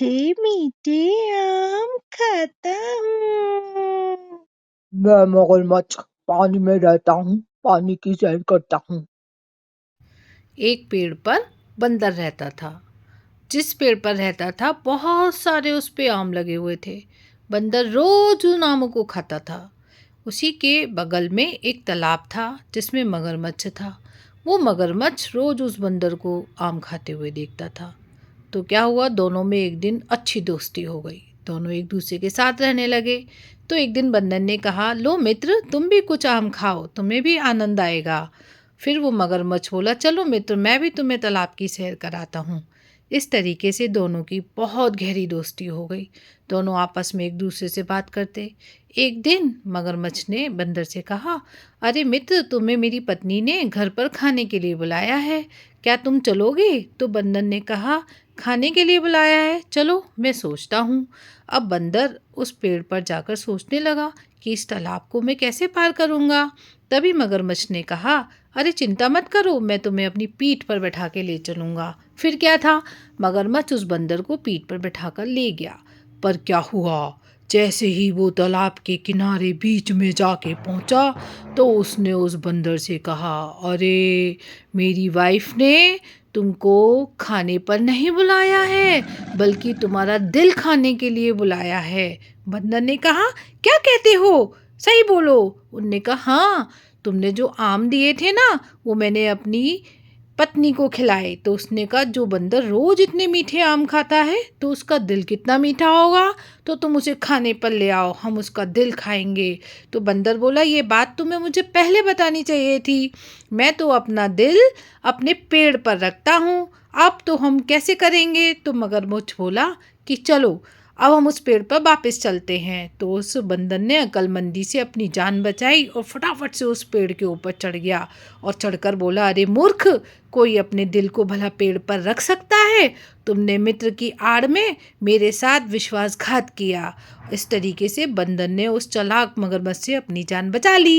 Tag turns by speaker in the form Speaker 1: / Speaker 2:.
Speaker 1: मीठे मीठे आम खाता हूँ।
Speaker 2: मैं मगरमच्छ पानी में रहता हूँ, पानी की सैर करता हूँ।
Speaker 3: एक पेड़ पर बंदर रहता था। जिस पेड़ पर रहता था बहुत सारे उस पे आम लगे हुए थे। बंदर रोज उन आमों को खाता था। उसी के बगल में एक तालाब था जिसमें मगरमच्छ था। वो मगरमच्छ रोज उस बंदर को आम खाते हुए देखता था। तो क्या हुआ, दोनों में एक दिन अच्छी दोस्ती हो गई। दोनों एक दूसरे के साथ रहने लगे। तो एक दिन बंदर ने कहा, लो मित्र, तुम भी कुछ आम खाओ, तुम्हें भी आनंद आएगा। फिर वो मगरमच्छ बोला, चलो मित्र, मैं भी तुम्हें तालाब की सैर कराता हूँ। इस तरीके से दोनों की बहुत गहरी दोस्ती हो गई। दोनों आपस में एक दूसरे से बात करते। एक दिन मगरमच्छ ने बंदर से कहा, अरे मित्र, तुम्हें मेरी पत्नी ने घर पर खाने के लिए बुलाया है, क्या तुम चलोगे? तो बंदर ने कहा, खाने के लिए बुलाया है, चलो मैं सोचता हूँ। अब बंदर उस पेड़ पर जाकर सोचने लगा कि इस तालाब को मैं कैसे पार करूँगा। तभी मगरमच्छ ने कहा, अरे चिंता मत करो, मैं तुम्हें अपनी पीठ पर बैठा के ले चलूँगा। फिर क्या था, मगरमच्छ उस बंदर को पीठ पर बैठाकर ले गया। पर क्या हुआ, जैसे ही वो तालाब के किनारे बीच में जाके पहुंचा तो उसने उस बंदर से कहा, अरे मेरी वाइफ ने तुमको खाने पर नहीं बुलाया है, बल्कि तुम्हारा दिल खाने के लिए बुलाया है। बंदर ने कहा, क्या कहते हो, सही बोलो। उनने कहा, हाँ, तुमने जो आम दिए थे ना, वो मैंने अपनी पत्नी को खिलाए। तो उसने कहा, जो बंदर रोज इतने मीठे आम खाता है तो उसका दिल कितना मीठा होगा, तो तुम उसे खाने पर ले आओ, हम उसका दिल खाएंगे। तो बंदर बोला, ये बात तुम्हें मुझे पहले बतानी चाहिए थी, मैं तो अपना दिल अपने पेड़ पर रखता हूँ, अब तो हम कैसे करेंगे? तो मगरमच्छ बोला कि चलो अब हम उस पेड़ पर वापस चलते हैं। तो उस बंदर ने अक्लमंदी से अपनी जान बचाई और फटाफट से उस पेड़ के ऊपर चढ़ गया और चढ़कर बोला, अरे मूर्ख, कोई अपने दिल को भला पेड़ पर रख सकता है? तुमने मित्र की आड़ में मेरे साथ विश्वासघात किया। इस तरीके से बंदर ने उस चालाक मगरमच्छ से अपनी जान बचा ली।